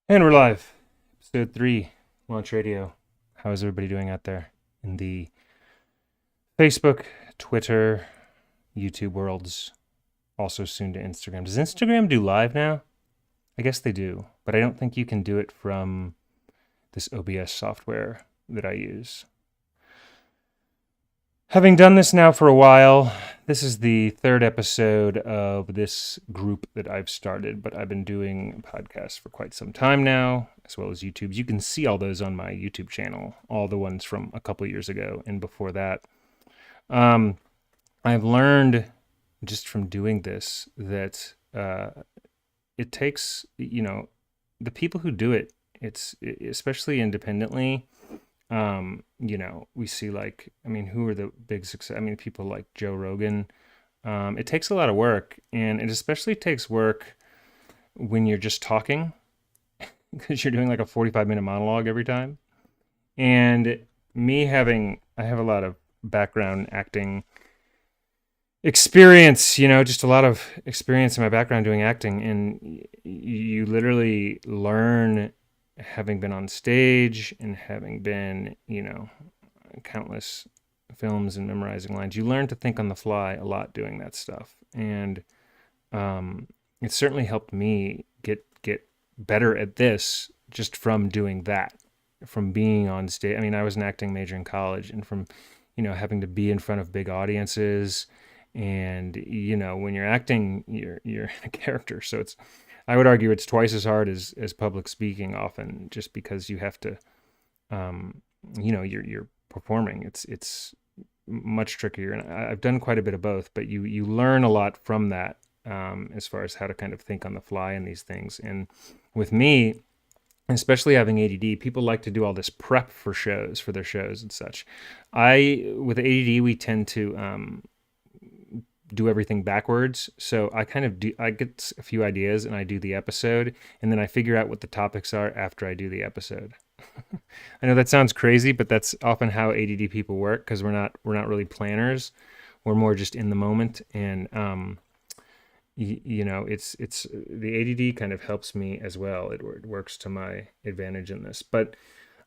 And we're live. Episode 3, Launch Radio. How is everybody doing out there in the Facebook, Twitter, YouTube worlds? Also soon to Instagram. Does Instagram do live now? I guess they do, but I don't think you can do it from this OBS software that I use. Having done this now for a while, this is the third episode of this group that I've started, but I've been doing podcasts for quite some time now, as well as YouTube. You can see all those on my YouTube channel, all the ones from a couple years ago and before that. I've learned just from doing this that it takes, the people who do it, it's especially independently. We see who are the big success? People like Joe Rogan. It takes a lot of work, and it especially takes work when you're just talking because you're doing like a 45-minute monologue every time. And I have a lot of background acting experience, just a lot of experience in my background doing acting, and you literally learn having been on stage and having been, countless films and memorizing lines. You learn to think on the fly a lot doing that stuff, and it certainly helped me get better at this just from doing that, from being on stage. I was an acting major in college, and from having to be in front of big audiences, and when you're acting, you're a character, so I would argue it's twice as hard as public speaking often, just because you have to, you're performing. It's much trickier, and I've done quite a bit of both. But you learn a lot from that, as far as how to kind of think on the fly in these things. And with me, especially having ADD, people like to do all this prep for their shows and such. With ADD, we tend to do everything backwards. So I get a few ideas and I do the episode, and then I figure out what the topics are after I do the episode. I know that sounds crazy, but that's often how ADD people work, because we're not really planners. We're more just in the moment, and it's the ADD kind of helps me as well. It works to my advantage in this. But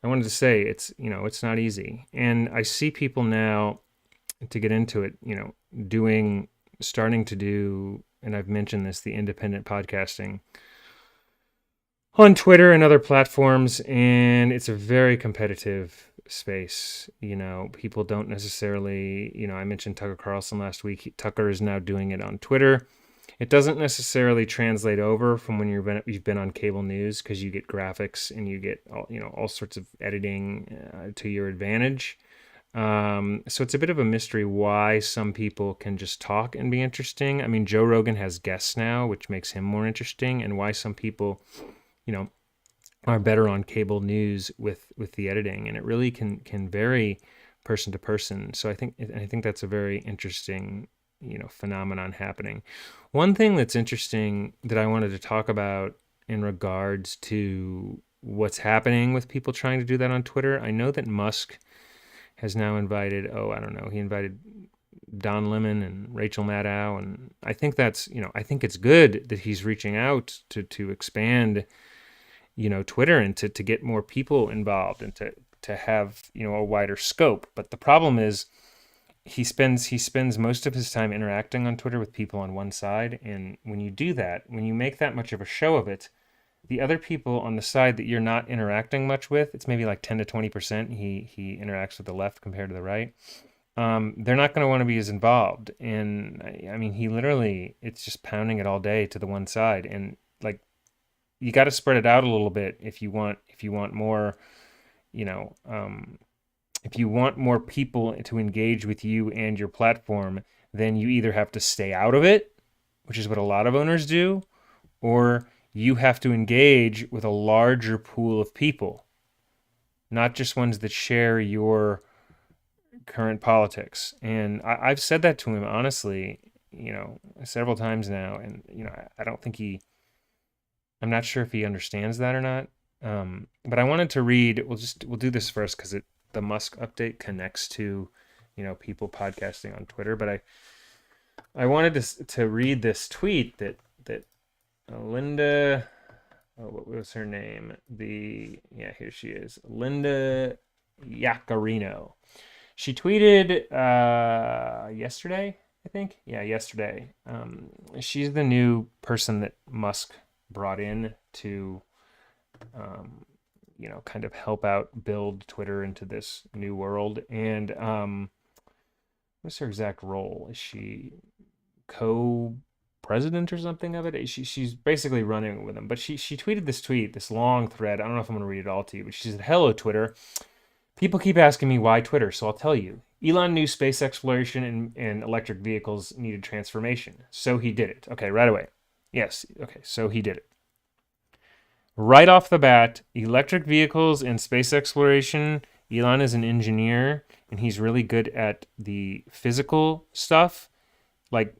I wanted to say it's not easy, and I see people now, to get into it, starting to do, and I've mentioned this, the independent podcasting on Twitter and other platforms, and it's a very competitive space. People don't necessarily, I mentioned Tucker Carlson last week. Tucker is now doing it on Twitter. It doesn't necessarily translate over from when you've been on cable news, because you get graphics and you get all sorts of editing to your advantage. So it's a bit of a mystery why some people can just talk and be interesting. Joe Rogan has guests now, which makes him more interesting, and why some people, are better on cable news with the editing, and it really can vary person to person. So I think that's a very interesting, phenomenon happening. One thing that's interesting that I wanted to talk about in regards to what's happening with people trying to do that on Twitter. I know that Musk has now invited, he invited Don Lemon and Rachel Maddow, and I think I think it's good that he's reaching out to expand, Twitter, and to get more people involved, and to have, a wider scope. But the problem is he spends most of his time interacting on Twitter with people on one side, and when you do that, when you make that much of a show of it, the other people on the side that you're not interacting much with, it's maybe like 10 to 20%. He interacts with the left compared to the right. They're not going to want to be as involved. And he literally, it's just pounding it all day to the one side. And like, you got to spread it out a little bit if you want more, if you want more people to engage with you and your platform, then you either have to stay out of it, which is what a lot of owners do, or you have to engage with a larger pool of people, not just ones that share your current politics. And I've said that to him, honestly, several times now. And, I don't think I'm not sure if he understands that or not. But I wanted to read, we'll do this first because the Musk update connects to, people podcasting on Twitter. But I wanted to read this tweet that Linda, what was her name? Here she is, Linda Yaccarino. She tweeted yesterday, I think. Yeah, yesterday. She's the new person that Musk brought in to, um, kind of help out build Twitter into this new world. And what's her exact role? Is she co-president or something of it? She's basically running with him. But she tweeted this long thread. I don't know if I'm gonna read it all to you, but she said, "Hello, Twitter. People keep asking me why Twitter, so I'll tell you. Elon knew space exploration and electric vehicles needed transformation, so he did it." Okay, right away. Yes, okay, so he did it. Right off the bat, electric vehicles and space exploration, Elon is an engineer and he's really good at the physical stuff, like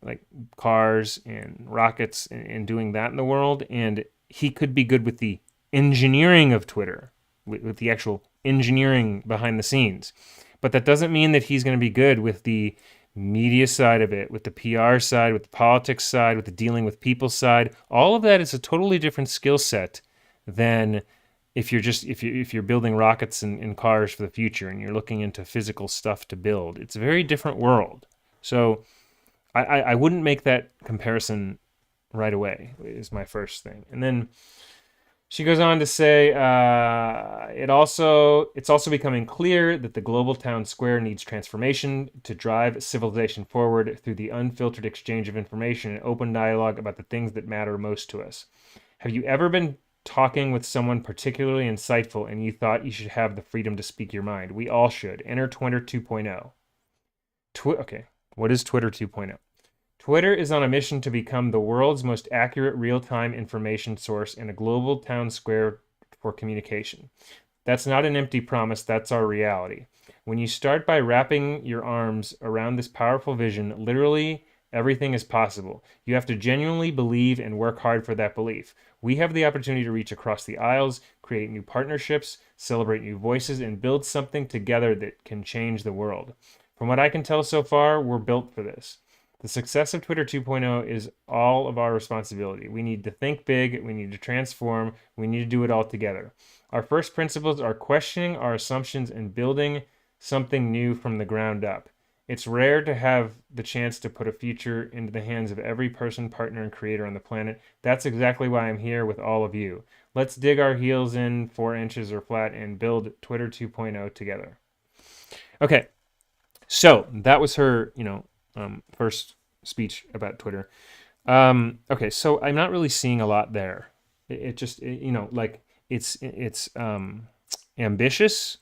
cars and rockets and doing that in the world. And he could be good with the engineering of Twitter, with the actual engineering behind the scenes. But that doesn't mean that he's going to be good with the media side of it, with the PR side, with the politics side, with the dealing with people side. All of that is a totally different skill set than if you're building rockets and cars for the future and you're looking into physical stuff to build. It's a very different world. So I wouldn't make that comparison right away, is my first thing. And then she goes on to say, it's also becoming clear that the global town square needs transformation to drive civilization forward through the unfiltered exchange of information and open dialogue about the things that matter most to us. Have you ever been talking with someone particularly insightful and you thought you should have the freedom to speak your mind? We all should. Enter Twitter 2.0. Okay, what is Twitter 2.0? Twitter is on a mission to become the world's most accurate real-time information source and a global town square for communication. That's not an empty promise, that's our reality. When you start by wrapping your arms around this powerful vision, literally everything is possible. You have to genuinely believe and work hard for that belief. We have the opportunity to reach across the aisles, create new partnerships, celebrate new voices, and build something together that can change the world. From what I can tell so far, we're built for this. The success of Twitter 2.0 is all of our responsibility. We need to think big, we need to transform, we need to do it all together. Our first principles are questioning our assumptions and building something new from the ground up. It's rare to have the chance to put a future into the hands of every person, partner, and creator on the planet. That's exactly why I'm here with all of you. Let's dig our heels in 4 inches or flat and build Twitter 2.0 together. Okay, so that was her, first speech about Twitter. Okay, so I'm not really seeing a lot there. It's ambitious,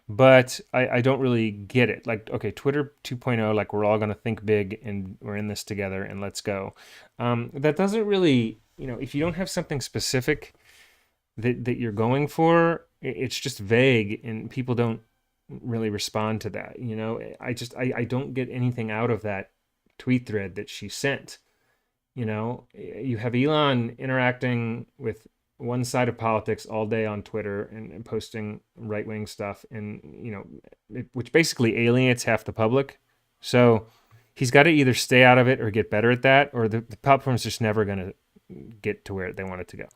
but I don't really get it. Like, okay, Twitter 2.0, like we're all going to think big and we're in this together and let's go. That doesn't really, if you don't have something specific that you're going for, it's just vague and people don't really respond to that. I don't get anything out of that tweet thread that she sent. You have Elon interacting with one side of politics all day on Twitter and posting right-wing stuff, and which basically alienates half the public. So he's got to either stay out of it or get better at that, or the platform's just never going to get to where they want it to go.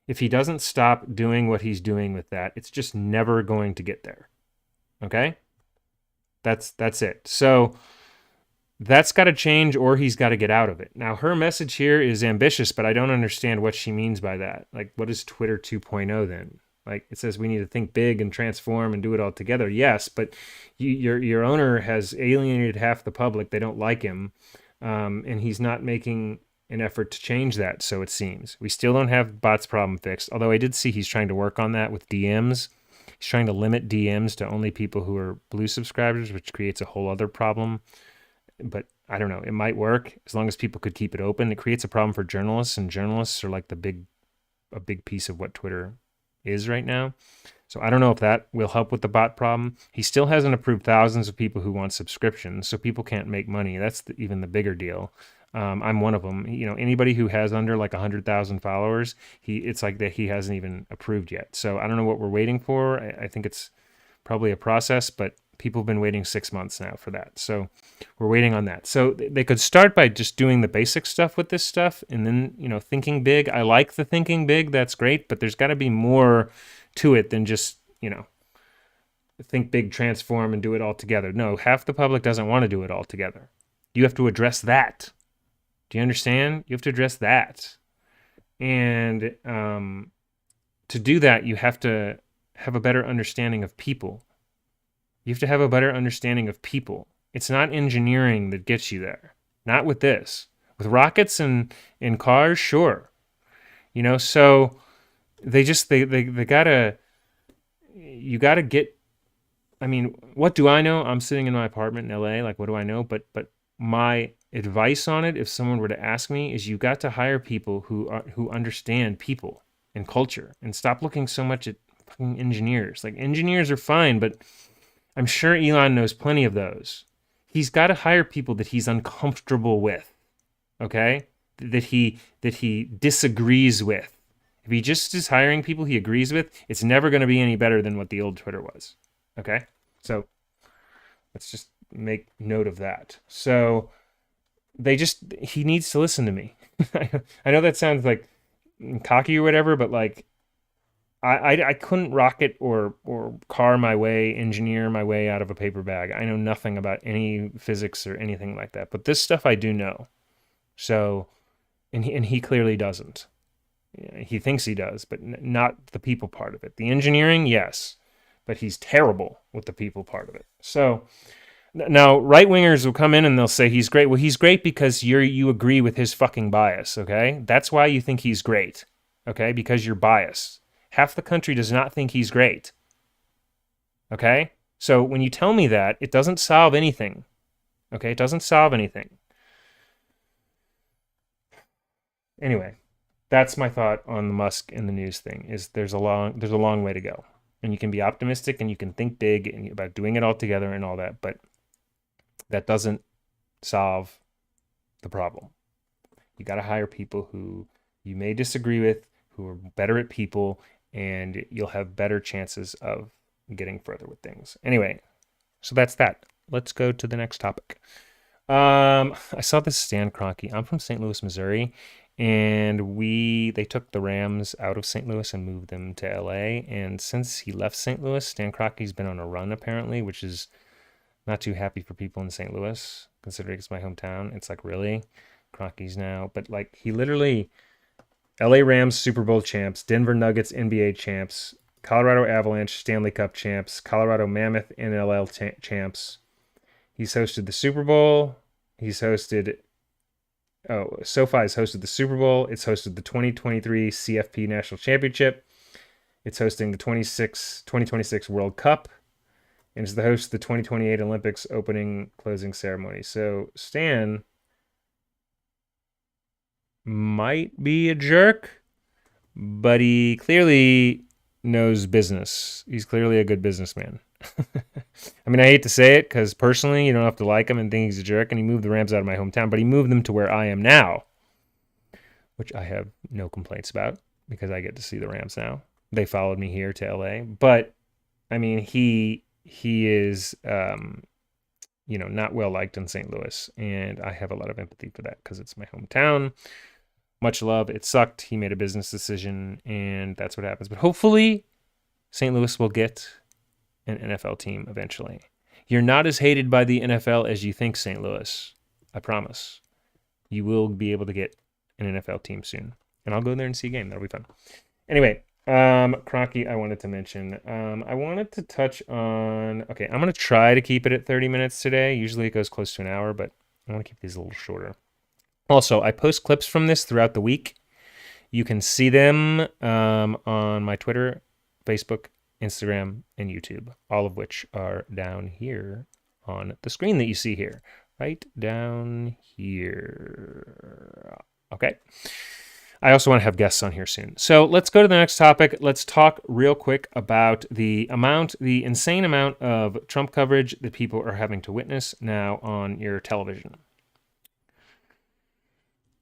If he doesn't stop doing what he's doing with that, it's just never going to get there. Okay? That's it. So that's got to change, or he's got to get out of it. Now, her message here is ambitious, but I don't understand what she means by that. Like, what is Twitter 2.0 then? Like, it says we need to think big and transform and do it all together. Yes, but your owner has alienated half the public. They don't like him, and he's not making an effort to change that, so it seems. We still don't have bots problem fixed, although I did see he's trying to work on that with DMs. He's trying to limit DMs to only people who are blue subscribers, which creates a whole other problem. But I don't know. It might work as long as people could keep it open. It creates a problem for journalists, and journalists are like a big piece of what Twitter is right now. So I don't know if that will help with the bot problem. He still hasn't approved thousands of people who want subscriptions, so people can't make money. That's even the bigger deal. I'm one of them. Anybody who has under like 100,000 followers, it's like that he hasn't even approved yet. So I don't know what we're waiting for. I think it's probably a process, but People have been waiting 6 months now for that. So we're waiting on that. So they could start by just doing the basic stuff with this stuff and then, thinking big. I like the thinking big. That's great. But there's got to be more to it than just, think big, transform, and do it all together. No, half the public doesn't want to do it all together. You have to address that. Do you understand? You have to address that. And to do that, you have to have a better understanding of people. You have to have a better understanding of people. It's not engineering that gets you there. Not with this. With rockets and cars, sure. So they gotta, you gotta get, what do I know? I'm sitting in my apartment in LA, like what do I know? But my advice on it, if someone were to ask me, is you got to hire people who understand people and culture and stop looking so much at fucking engineers. Like engineers are fine, but I'm sure Elon knows plenty of those. He's got to hire people that he's uncomfortable with, okay? That he disagrees with. If he just is hiring people he agrees with, it's never going to be any better than what the old Twitter was, okay? So let's just make note of that. So he needs to listen to me. I know that sounds like cocky or whatever, but like I couldn't rocket or engineer my way out of a paper bag. I know nothing about any physics or anything like that, but this stuff I do know. So, and he clearly doesn't. He thinks he does, but not the people part of it. The engineering, yes, but he's terrible with the people part of it. So now right-wingers will come in and they'll say he's great. Well, he's great because you agree with his fucking bias, okay? That's why you think he's great, okay? Because you're biased. Half the country does not think he's great, okay? So when you tell me that, it doesn't solve anything, okay? It doesn't solve anything. Anyway, that's my thought on the Musk and the news thing, is there's a long way to go. And you can be optimistic and you can think big and about doing it all together and all that, but that doesn't solve the problem. You got to hire people who you may disagree with, who are better at people, and you'll have better chances of getting further with things. Anyway, so that's that. Let's go to the next topic. I saw this Stan Kroenke. I'm from St. Louis, Missouri, and they took the Rams out of St. Louis and moved them to LA. And since he left St. Louis, Stan Kroenke's been on a run apparently, which is not too happy for people in St. Louis, considering it's my hometown. It's like, really? Kroenke's now. But like, he literally, LA Rams Super Bowl champs, Denver Nuggets NBA champs, Colorado Avalanche Stanley Cup champs, Colorado Mammoth NLL champs. He's hosted the Super Bowl. SoFi's hosted the Super Bowl. It's hosted the 2023 CFP National Championship. It's hosting the 2026 World Cup. And is the host of the 2028 Olympics opening closing ceremony. So Stan might be a jerk, but he clearly knows business. He's clearly a good businessman. I hate to say it because personally, you don't have to like him and think he's a jerk, and he moved the Rams out of my hometown, but he moved them to where I am now, which I have no complaints about because I get to see the Rams now. They followed me here to LA, but he is, not well liked in St. Louis, and I have a lot of empathy for that because it's my hometown. Much love. It sucked. He made a business decision, and that's what happens. But hopefully, St. Louis will get an NFL team eventually. You're not as hated by the NFL as you think, St. Louis. I promise. You will be able to get an NFL team soon, and I'll go there and see a game. That'll be fun. Anyway. Kroenke, I wanted to mention. I wanted to touch on. Okay, I'm gonna try to keep it at 30 minutes today. Usually it goes close to an hour, but I want to keep these a little shorter. Also, I post clips from this throughout the week. You can see them on my Twitter, Facebook, Instagram, and YouTube, all of which are down here on the screen that you see here, right down here. Okay. I also want to have guests on here soon. So let's go to the next topic. Let's talk real quick about the insane amount of Trump coverage that people are having to witness now on your television.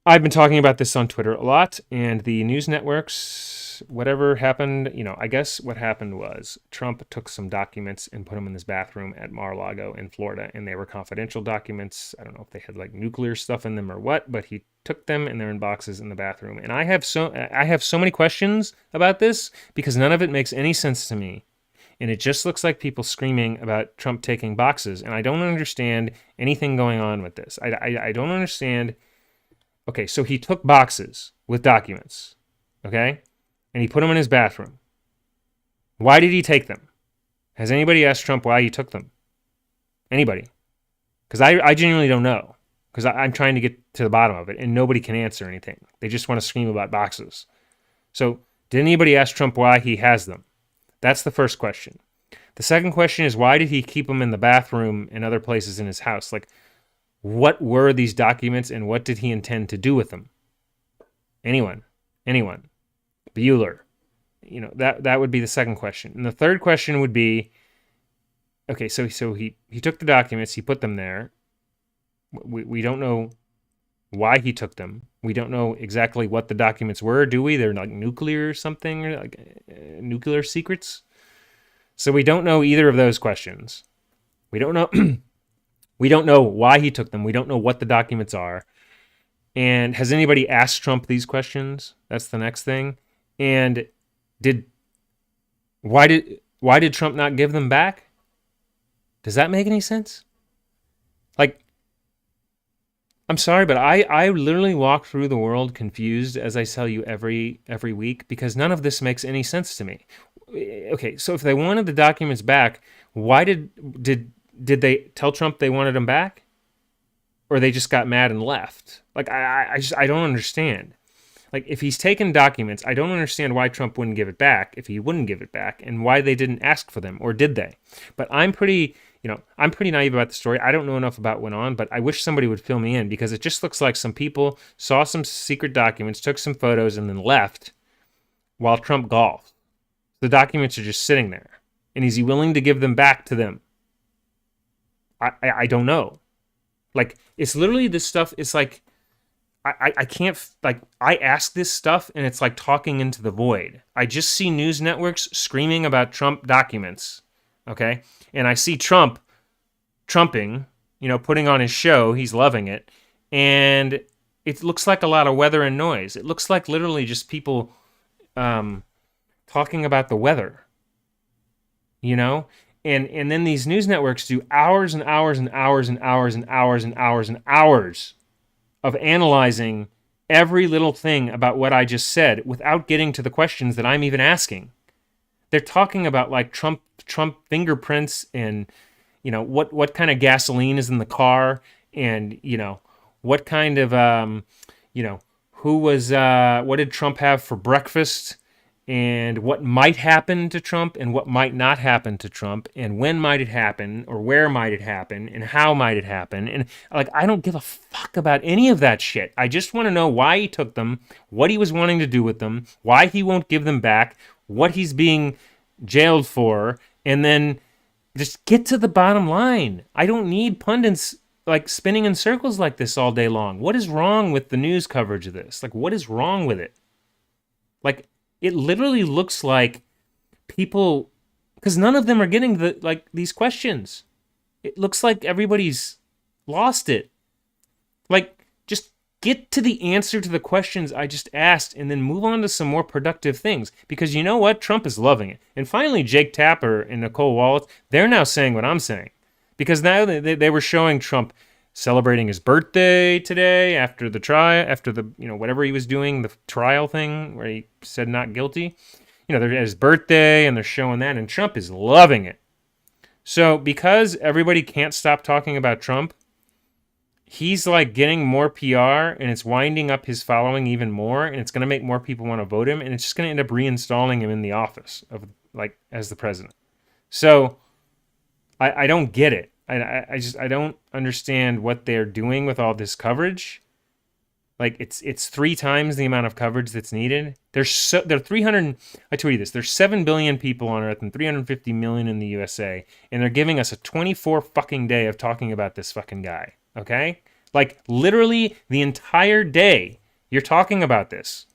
I've been talking about this on Twitter a lot, and the news networks whatever happened, I guess what happened was Trump took some documents and put them in his bathroom at Mar-a-Lago in Florida, and they were confidential documents. I don't know if they had like nuclear stuff in them or what, but he took them and they're in boxes in the bathroom. And I have so many questions about this because none of it makes any sense to me. And it just looks like people screaming about Trump taking boxes, and I don't understand anything going on with this. I don't understand. Okay, so he took boxes with documents, okay? And he put them in his bathroom. Why did he take them? Has anybody asked Trump why he took them? Anybody? Because I genuinely don't know. Because I'm trying to get to the bottom of it, and nobody can answer anything. They just want to scream about boxes. So, did anybody ask Trump why he has them? That's the first question. The second question is, why did he keep them in the bathroom and other places in his house? Like, what were these documents and what did he intend to do with them? Anyone. Bueller. That would be the second question. And the third question would be, okay, so he took the documents, he put them there. We don't know why he took them. We don't know exactly what the documents were, do we? They're like nuclear or something, or like nuclear secrets. So we don't know either of those questions. We don't know. We don't know why he took them. We don't know what the documents are. And has anybody asked Trump these questions? That's the next thing. And why did Trump not give them back? Does that make any sense? Like, I'm sorry, but I literally walk through the world confused, as I tell you every week, because none of this makes any sense to me. Okay, so if they wanted the documents back, why did they tell Trump they wanted them back? Or they just got mad and left? Like, I don't understand. Like, if he's taken documents, I don't understand why Trump wouldn't give it back if he wouldn't give it back, and why they didn't ask for them, or did they? But I'm pretty naive about the story. I don't know enough about what went on, but I wish somebody would fill me in, because it just looks like some people saw some secret documents, took some photos, and then left while Trump golfed. The documents are just sitting there. And is he willing to give them back to them? I don't know. Like, it's literally this stuff. It's like, I can't, like, I ask this stuff and it's like talking into the void. I just see news networks screaming about Trump documents. Okay. And I see Trump trumping, putting on his show. He's loving it. And it looks like a lot of weather and noise. It looks like literally just people talking about the weather, And then these news networks do hours and hours and hours and hours and hours and hours and hours of analyzing every little thing about what I just said without getting to the questions that I'm even asking. They're talking about like Trump fingerprints and, what kind of gasoline is in the car, and, what kind of, what did Trump have for breakfast, and what might happen to Trump and what might not happen to Trump, and when might it happen, or where might it happen, and how might it happen. And like, I don't give a fuck about any of that shit. I just want to know why he took them, what he was wanting to do with them, why he won't give them back, what he's being jailed for, and then just get to the bottom line. I don't need pundits like spinning in circles like this all day long. What is wrong with the news coverage of this? Like, what is wrong with it? Like, it literally looks like people, because none of them are getting these questions. It looks like everybody's lost it. Like, just get to the answer to the questions I just asked, and then move on to some more productive things. Because you know what? Trump is loving it. And finally, Jake Tapper and Nicole Wallace, they're now saying what I'm saying. Because now they were showing Trump celebrating his birthday today after the whatever he was doing, the trial thing where he said not guilty. They're at his birthday and they're showing that, and Trump is loving it. So because everybody can't stop talking about Trump, he's like getting more PR, and it's winding up his following even more, and it's going to make more people want to vote him, and it's just going to end up reinstalling him in the office of as the president. So I don't get it. I don't understand what they're doing with all this coverage. Like, it's 3 times the amount of coverage that's needed. There are 300. I tweeted this. There's 7 billion people on Earth and 350 million in the USA, and they're giving us a 24 fucking day of talking about this fucking guy. Okay, like literally the entire day you're talking about this.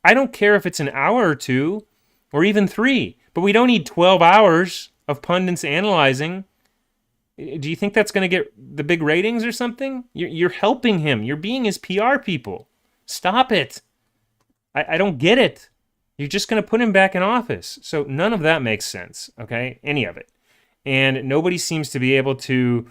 I don't care if it's an hour or two or even 3, but we don't need 12 hours of pundits analyzing. Do you think that's going to get the big ratings or something? You're helping him. You're being his PR people. Stop it. I don't get it. You're just going to put him back in office. So none of that makes sense, okay? Any of it. And nobody seems to be able to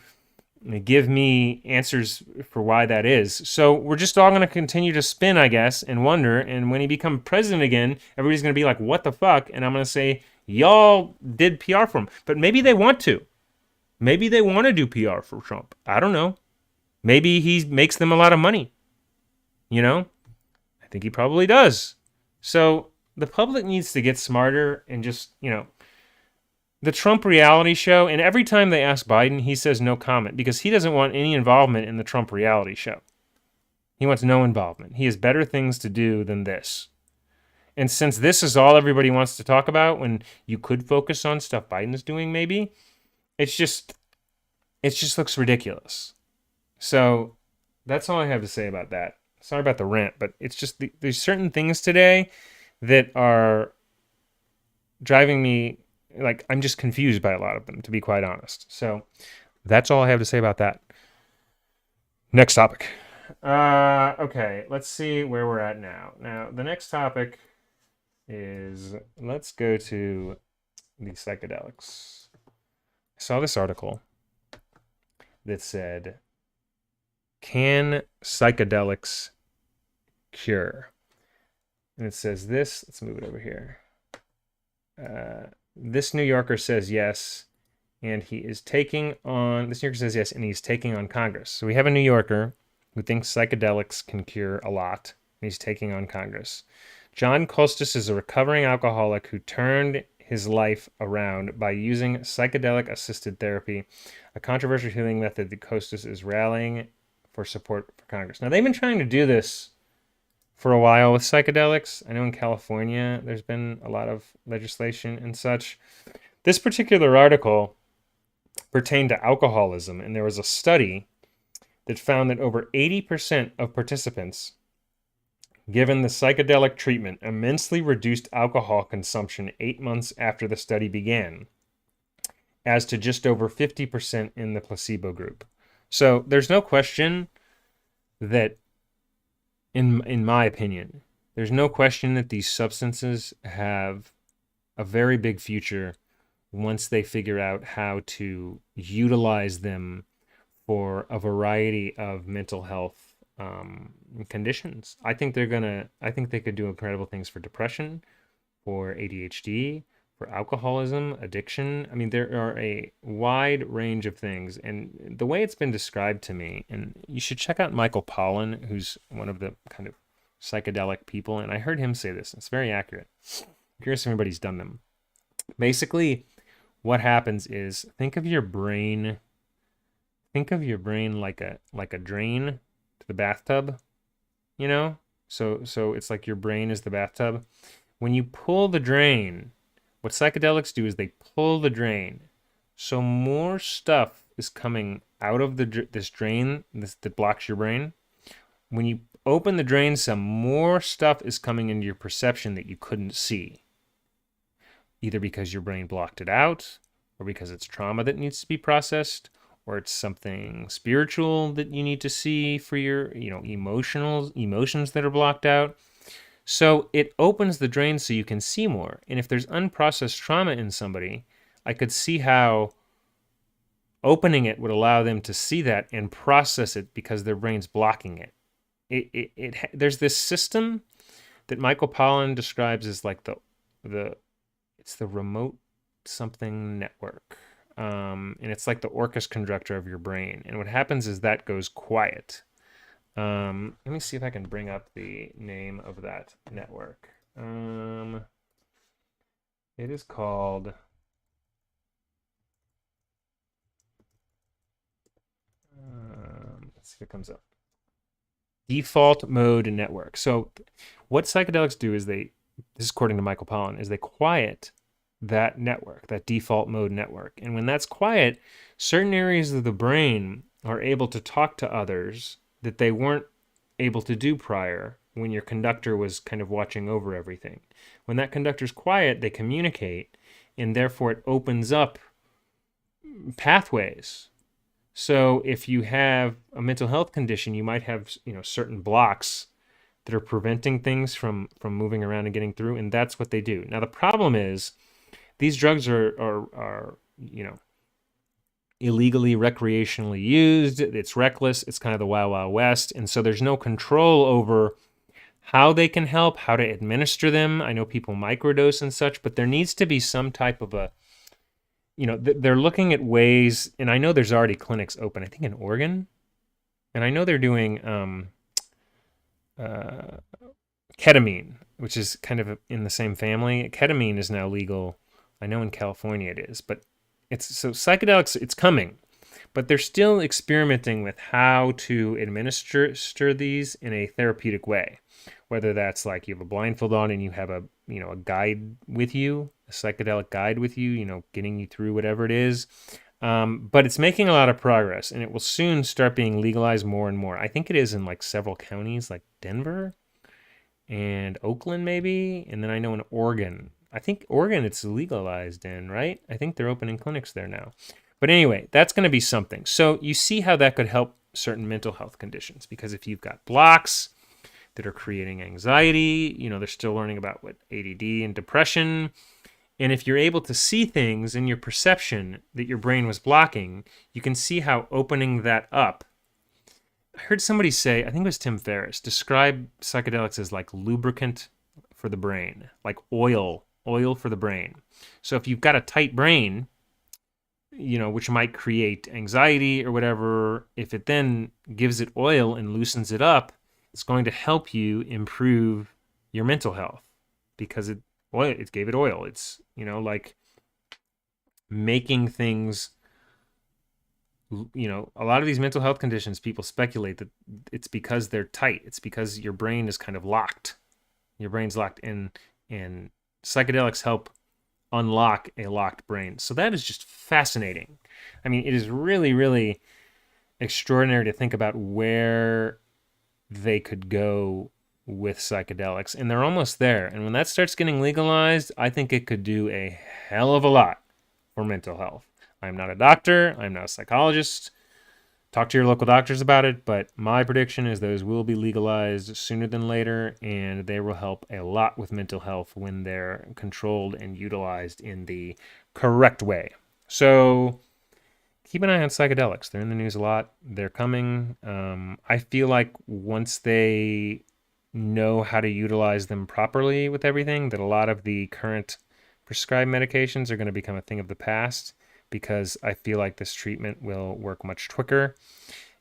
give me answers for why that is. So we're just all going to continue to spin, I guess, and wonder. And when he becomes president again, everybody's going to be like, what the fuck? And I'm going to say, y'all did PR for him. But maybe they want to. Maybe they want to do PR for Trump. I don't know. Maybe he makes them a lot of money. You know? I think he probably does. So the public needs to get smarter and just, the Trump reality show, and every time they ask Biden, he says no comment because he doesn't want any involvement in the Trump reality show. He wants no involvement. He has better things to do than this. And since this is all everybody wants to talk about, when you could focus on stuff Biden's doing, maybe, it just looks ridiculous. So that's all I have to say about that. Sorry about the rant, but it's just there's certain things today that are driving me, like, I'm just confused by a lot of them, to be quite honest. So that's all I have to say about that. Next topic. Okay, let's see where we're at now. Now, the next topic is, let's go to the psychedelics. I saw this article that said, can psychedelics cure? And it says this, let's move it over here. This New Yorker says yes, and this New Yorker says yes, and he's taking on Congress. So we have a New Yorker who thinks psychedelics can cure a lot, and he's taking on Congress. John Costas is a recovering alcoholic who turned his life around by using psychedelic-assisted therapy, a controversial healing method that Costas is rallying for support for Congress. Now, they've been trying to do this for a while with psychedelics. I know in California, there's been a lot of legislation and such. This particular article pertained to alcoholism, and there was a study that found that over 80% of participants given the psychedelic treatment immensely reduced alcohol consumption 8 months after the study began, as to just over 50% in the placebo group. So there's no question that, in my opinion, there's no question that these substances have a very big future once they figure out how to utilize them for a variety of mental health conditions. I think they could do incredible things for depression, for ADHD, for alcoholism, addiction. I mean, there are a wide range of things. And the way it's been described to me, and you should check out Michael Pollan, who's one of the kind of psychedelic people. And I heard him say this. It's very accurate. I'm curious if anybody's done them. Basically, what happens is, think of your brain like a drain to the bathtub, So it's like your brain is the bathtub. When you pull the drain, what psychedelics do is they pull the drain, so more stuff is coming out of this drain that blocks your brain. When you open the drain some, more stuff is coming into your perception that you couldn't see, either because your brain blocked it out, or because it's trauma that needs to be processed, or it's something spiritual that you need to see for your, emotions that are blocked out. So it opens the drain so you can see more. And if there's unprocessed trauma in somebody, I could see how opening it would allow them to see that and process it because their brain's blocking it. There's this system that Michael Pollan describes as like it's the remote something network. And it's like the orchestra conductor of your brain. And what happens is that goes quiet. Let me see if I can bring up the name of that network. It is called... let's see if it comes up. Default mode network. So what psychedelics do is this is according to Michael Pollan, is they quiet that network, that default mode network. And when that's quiet, certain areas of the brain are able to talk to others that they weren't able to do prior, when your conductor was kind of watching over everything. When that conductor's quiet, they communicate, and therefore it opens up pathways. So if you have a mental health condition, you might have, certain blocks that are preventing things from moving around and getting through, and that's what they do. Now the problem is these drugs are illegally, recreationally used. It's reckless. It's kind of the wild, wild west. And so there's no control over how they can help, how to administer them. I know people microdose and such, but there needs to be some type of a, they're looking at ways, and I know there's already clinics open, I think in Oregon. And I know they're doing ketamine, which is kind of in the same family. Ketamine is now legal. I know in California it is, but so psychedelics, it's coming, but they're still experimenting with how to administer these in a therapeutic way. Whether that's like you have a blindfold on and you have a guide with you, a psychedelic guide with you, getting you through whatever it is. But it's making a lot of progress, and it will soon start being legalized more and more. I think it is in like several counties, like Denver and Oakland maybe, and then I know in Oregon. I think Oregon it's legalized in, right? I think they're opening clinics there now. But anyway, that's going to be something. So you see how that could help certain mental health conditions, because if you've got blocks that are creating anxiety, they're still learning about what ADD and depression. And if you're able to see things in your perception that your brain was blocking, you can see how opening that up. I heard somebody say, I think it was Tim Ferriss, describe psychedelics as like lubricant for the brain, like oil for the brain. So if you've got a tight brain, which might create anxiety or whatever, if it then gives it oil and loosens it up, it's going to help you improve your mental health, because it gave it oil. It's, like making things, a lot of these mental health conditions, people speculate that it's because they're tight. It's because your brain is kind of locked. Your brain's locked in, and psychedelics help unlock a locked brain. So that is just fascinating. I mean, it is really, really extraordinary to think about where they could go with psychedelics, and they're almost there. And when that starts getting legalized, I think it could do a hell of a lot for mental health. I'm not a doctor. I'm not a psychologist. Talk to your local doctors about it, but my prediction is those will be legalized sooner than later, and they will help a lot with mental health when they're controlled and utilized in the correct way. So keep an eye on psychedelics. They're in the news a lot. They're coming. I feel like once they know how to utilize them properly with everything, that a lot of the current prescribed medications are going to become a thing of the past, because I feel like this treatment will work much quicker,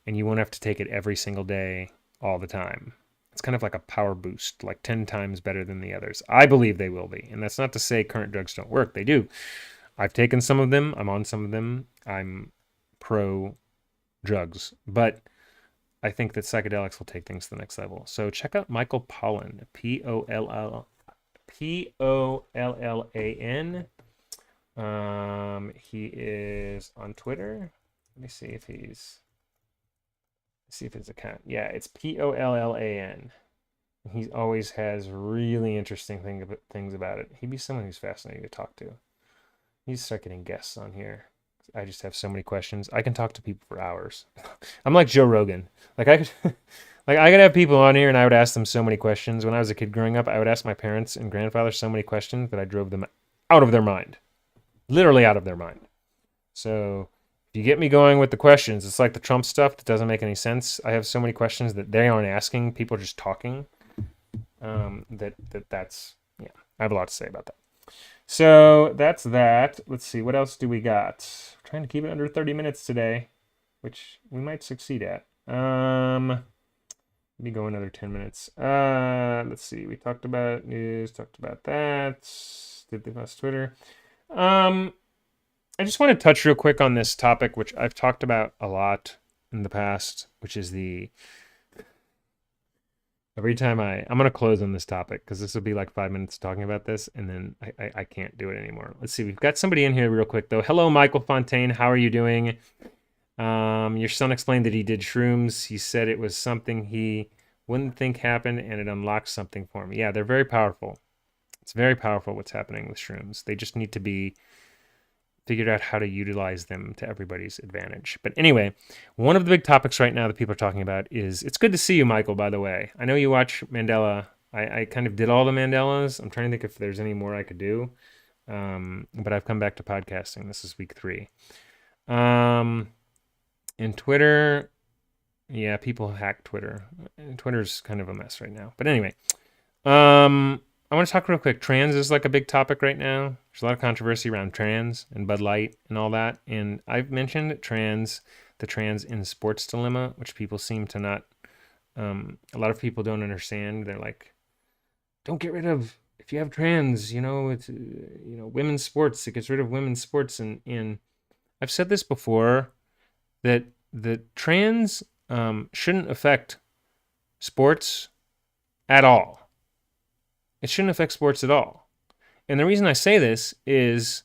and you won't have to take it every single day all the time. It's kind of like a power boost, like 10 times better than the others. I believe they will be. And that's not to say current drugs don't work. They do. I've taken some of them. I'm on some of them. I'm pro drugs. But I think that psychedelics will take things to the next level. So check out Michael Pollan, Pollan. He is on Twitter. Let me see if his account. Yeah, it's Pollan. He always has really interesting things about it. He'd be someone who's fascinating to talk to. You start getting guests on here. I just have so many questions. I can talk to people for hours. I'm like Joe Rogan. Like I could have people on here and I would ask them so many questions. When I was a kid growing up, I would ask my parents and grandfather so many questions that I drove them out of their mind. Literally out of their mind. So if you get me going with the questions, it's like the Trump stuff that doesn't make any sense. I have so many questions that they aren't asking. People are just talking. That's I have a lot to say about that. So that's that. Let's see, what else do we got? We're trying to keep it under 30 minutes today, which we might succeed at. Let me go another 10 minutes. Let's see. We talked about news, talked about that. Did the best Twitter. I just want to touch real quick on this topic, which I've talked about a lot in the past, which is every time I'm going to close on this topic because this will be like 5 minutes talking about this, and then I can't do it anymore. Let's see. We've got somebody in here real quick, though. Hello, Michael Fontaine. How are you doing? Your son explained that he did shrooms. He said it was something he wouldn't think happened, and it unlocks something for me. Yeah, they're very powerful. It's very powerful what's happening with shrooms. They just need to be figured out how to utilize them to everybody's advantage. But anyway, one of the big topics right now that people are talking about is, it's good to see you, Michael, by the way. I know you watch Mandela. I kind of did all the Mandelas. I'm trying to think if there's any more I could do. But I've come back to podcasting. This is week 3. And Twitter, yeah, people hack Twitter. Twitter's kind of a mess right now. But anyway, I want to talk real quick. Trans is like a big topic right now. There's a lot of controversy around trans and Bud Light and all that. And I've mentioned the trans in sports dilemma, which people seem to not, a lot of people don't understand. They're like, don't get rid of, if you have trans, it's, women's sports, it gets rid of women's sports. And I've said this before, that the trans shouldn't affect sports at all. It shouldn't affect sports at all. And the reason I say this is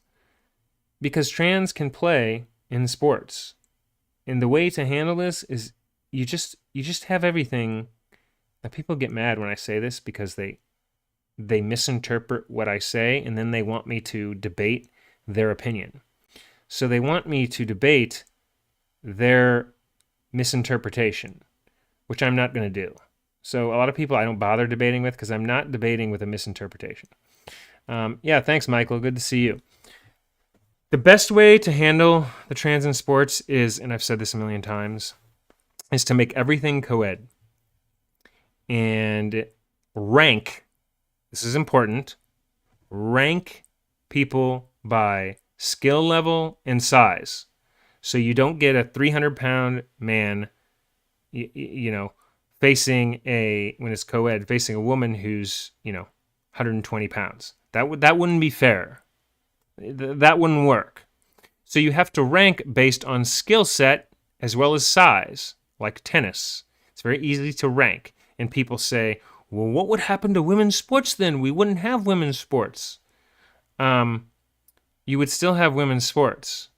because trans can play in sports. And the way to handle this is you just have everything. Now, people get mad when I say this because they misinterpret what I say, and then they want me to debate their opinion. So they want me to debate their misinterpretation, which I'm not going to do. So a lot of people I don't bother debating with because I'm not debating with a misinterpretation. Yeah, thanks, Michael. Good to see you. The best way to handle the trans in sports is, and I've said this a million times, is to make everything co-ed. And rank, this is important, rank people by skill level and size. So you don't get a 300-pound man, facing when it's co-ed, facing a woman who's, 120 pounds. That wouldn't be fair. That wouldn't work. So you have to rank based on skill set as well as size, like tennis. It's very easy to rank. And people say, well, what would happen to women's sports then? We wouldn't have women's sports. You would still have women's sports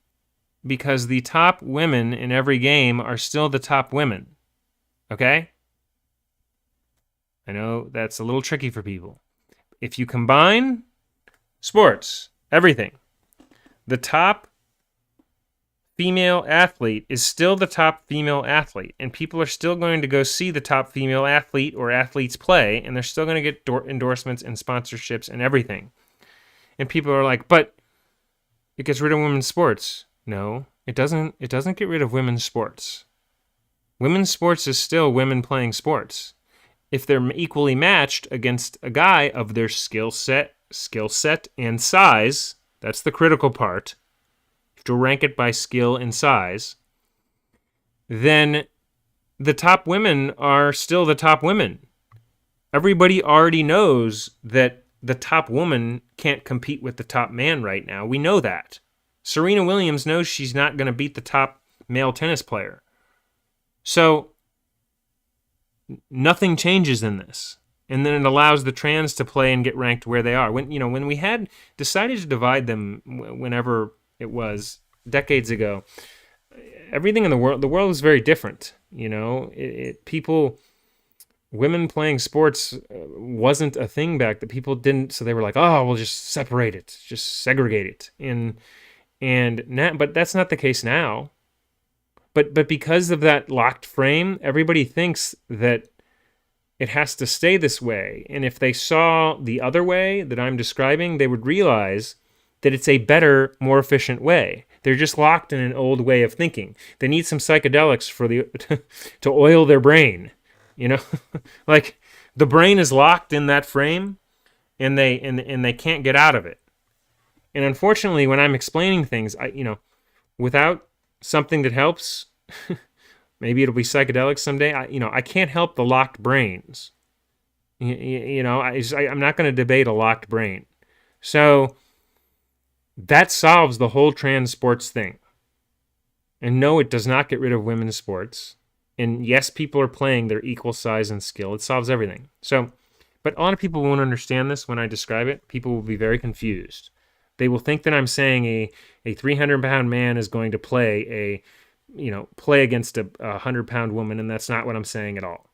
because the top women in every game are still the top women. Okay? I know that's a little tricky for people. If you combine sports, everything, the top female athlete is still the top female athlete, and people are still going to go see the top female athlete or athletes play, and they're still going to get endorsements and sponsorships and everything. And people are like, but it gets rid of women's sports. No, it doesn't. It doesn't get rid of women's sports. Women's sports is still women playing sports. If they're equally matched against a guy of their skill set and size, that's the critical part. You have to rank it by skill and size. Then the top women are still the top women. Everybody already knows that the top woman can't compete with the top man right now. We know that. Serena Williams knows she's not going to beat the top male tennis player. So nothing changes in this. And then it allows the trans to play and get ranked where they are. When we had decided to divide them, whenever it was, decades ago, everything in the world was very different. Women playing sports wasn't a thing back that people didn't. So they were like, oh, we'll just separate it, just segregate it. And now, but that's not the case now. But because of that locked frame, everybody thinks that it has to stay this way. And if they saw the other way that I'm describing, they would realize that it's a better, more efficient way. They're just locked in an old way of thinking. They need some psychedelics to oil their brain. Like the brain is locked in that frame, and they can't get out of it. And unfortunately, when I'm explaining things, without something that helps, maybe it'll be psychedelics someday. I can't help the locked brains. I'm not going to debate a locked brain. So that solves the whole trans sports thing. And no, it does not get rid of women's sports. And yes, people are playing their equal size and skill. It solves everything. So, but a lot of people won't understand this when I describe it. People will be very confused. They will think that I'm saying a 300-pound man is going to play against a 100-pound woman, and that's not what I'm saying at all.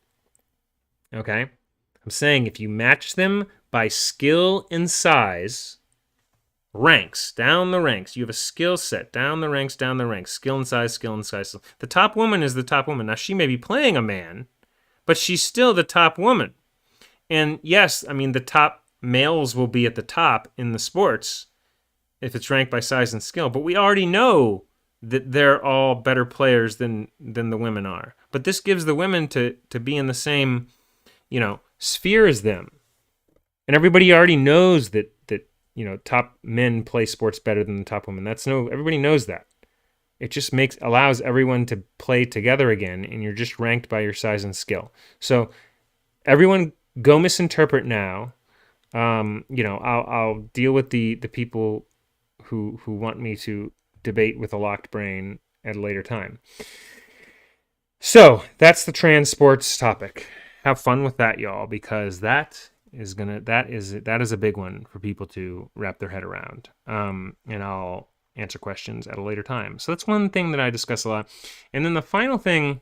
Okay? I'm saying if you match them by skill and size, ranks, down the ranks, you have a skill set, down the ranks, skill and size, skill and size. The top woman is the top woman. Now, she may be playing a man, but she's still the top woman. And yes, I mean, the top males will be at the top in the sports if it's ranked by size and skill, but we already know that they're all better players than the women are. But this gives the women to be in the same, sphere as them. And everybody already knows that top men play sports better than the top women. Everybody knows that. It just allows everyone to play together again, and you're just ranked by your size and skill. So everyone go misinterpret now. I'll deal with the people who want me to debate with a locked brain at a later time. So that's the trans sports topic. Have fun with that, y'all, because that is a big one for people to wrap their head around. And I'll answer questions at a later time. So that's one thing that I discuss a lot. And then the final thing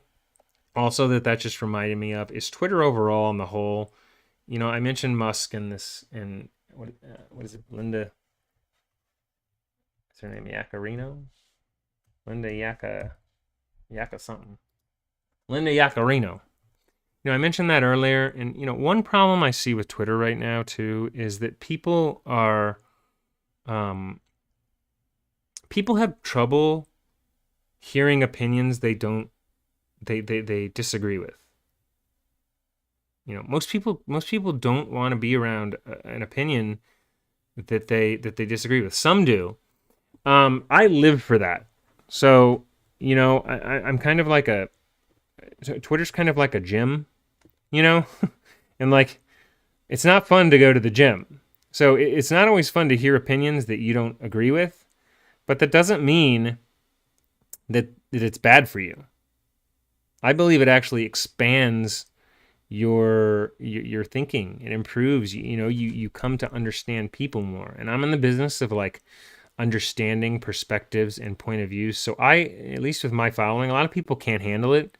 also that just reminded me of is Twitter overall on the whole. I mentioned Musk and what is it, Linda? What's her name? Yaccarino? Linda Yacca something. Linda Yaccarino. I mentioned that earlier, and one problem I see with Twitter right now too is that people have trouble hearing opinions they disagree with. Most people don't want to be around an opinion that they disagree with. Some do. I live for that. So, I'm kind of like Twitter's kind of like a gym, and like, it's not fun to go to the gym. So it's not always fun to hear opinions that you don't agree with, but that doesn't mean that it's bad for you. I believe it actually expands your thinking. It improves, you come to understand people more. And I'm in the business of like understanding perspectives and point of views. So at least with my following, a lot of people can't handle it.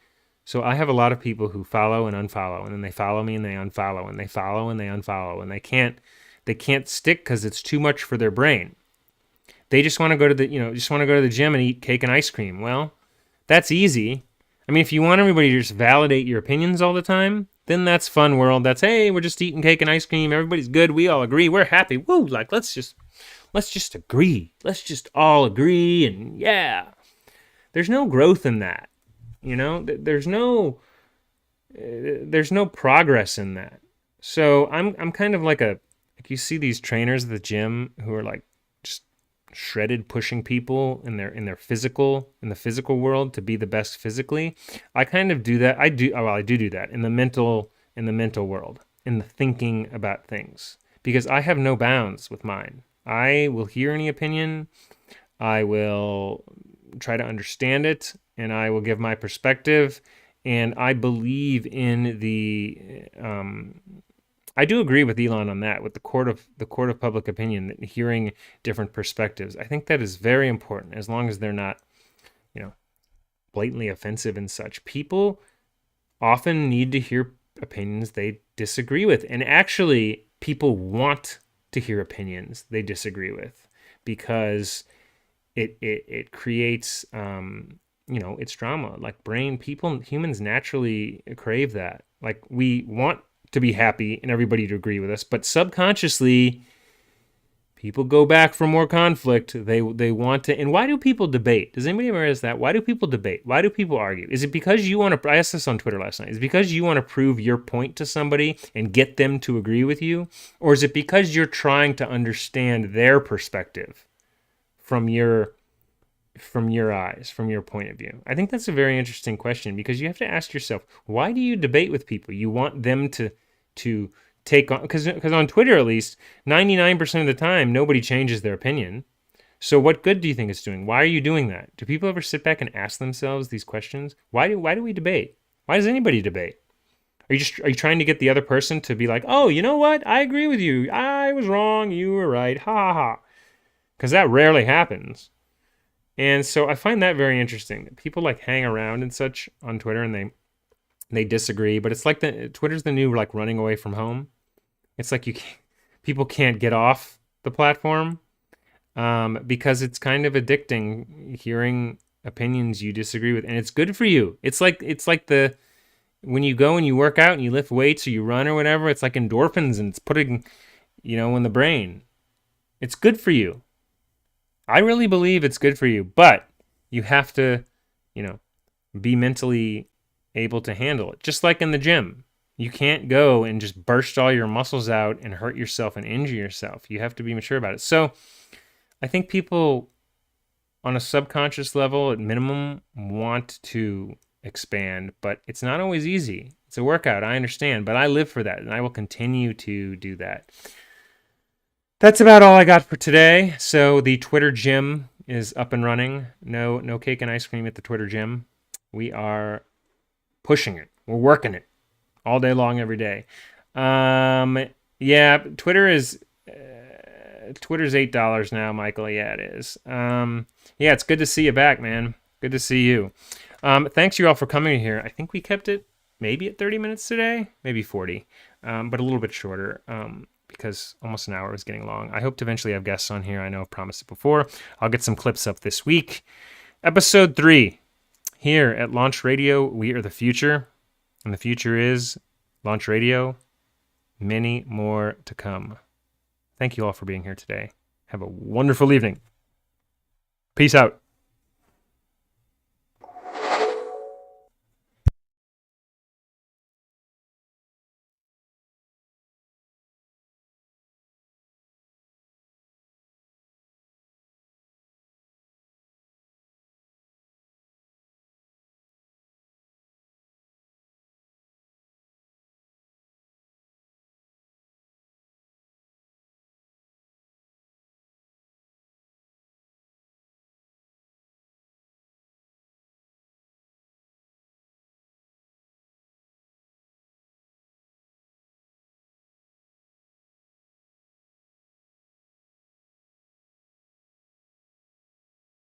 So I have a lot of people who follow and unfollow, and then they follow me and they unfollow, and they follow and they unfollow, and they can't stick because it's too much for their brain. They just want to go to the gym and eat cake and ice cream. Well, that's easy. I mean, if you want everybody to just validate your opinions all the time, then that's fun world. That's, hey, we're just eating cake and ice cream. Everybody's good. We all agree. We're happy. Woo! Like, let's just agree. Let's just all agree, and yeah. There's no growth in that. There's no progress in that. So I'm kind of like you see these trainers at the gym who are like just shredded, pushing people in the physical world to be the best physically. I kind of do that. I do that in the mental world, in the thinking about things, because I have no bounds with mine. I will hear any opinion. I will try to understand it, and I will give my perspective. And I believe in I do agree with Elon on that, with the court of public opinion, that hearing different perspectives. I think that is very important, as long as they're not, blatantly offensive and such. People often need to hear opinions they disagree with, and actually, people want to hear opinions they disagree with, because it creates it's drama. Like humans naturally crave that. Like, we want to be happy and everybody to agree with us, but subconsciously people go back for more conflict. They want to. And why do people debate? Does anybody ever ask that? Why do people debate? Why do people argue? Is it because you want to, I asked this on Twitter last night, is it because you want to prove your point to somebody and get them to agree with you? Or is it because you're trying to understand their perspective from your eyes, from your point of view? I think that's a very interesting question, because you have to ask yourself, why do you debate with people? You want them to take on, because on Twitter, at least 99% of the time, nobody changes their opinion. So what good do you think it's doing? Why are you doing that? Do people ever sit back and ask themselves these questions? Why do we debate? Why does anybody debate? Are you trying to get the other person to be like, oh, you know what? I agree with you. I was wrong. You were right. Ha ha ha. Because that rarely happens. And so I find that very interesting, that people like hang around and such on Twitter, and They disagree, but it's like Twitter's the new like running away from home. It's like people can't get off the platform because it's kind of addicting hearing opinions you disagree with, and it's good for you. It's like the when you go and you work out and you lift weights or you run or whatever. It's like endorphins, and it's putting in the brain. It's good for you. I really believe it's good for you, but you have to, you know, be mentally able to handle it. Just like in the gym. You can't go and just burst all your muscles out and hurt yourself and injure yourself. You have to be mature about it. So I think people on a subconscious level, at minimum, want to expand, but it's not always easy. It's a workout, I understand, but I live for that, and I will continue to do that. That's about all I got for today. So the Twitter gym is up and running. No cake and ice cream at the Twitter gym. We are pushing it. We're working it all day long, every day. Yeah, Twitter's $8 now, Michael. Yeah, it is. Yeah, it's good to see you back, man. Good to see you. Thanks you all for coming here. I think we kept it maybe at 30 minutes today, maybe 40, but a little bit shorter because almost an hour is getting long. I hope to eventually have guests on here. I know I've promised it before. I'll get some clips up this week. Episode 3 here at Launch Radio. We are the future, and the future is Launch Radio. Many more to come. Thank you all for being here today. Have a wonderful evening. Peace out.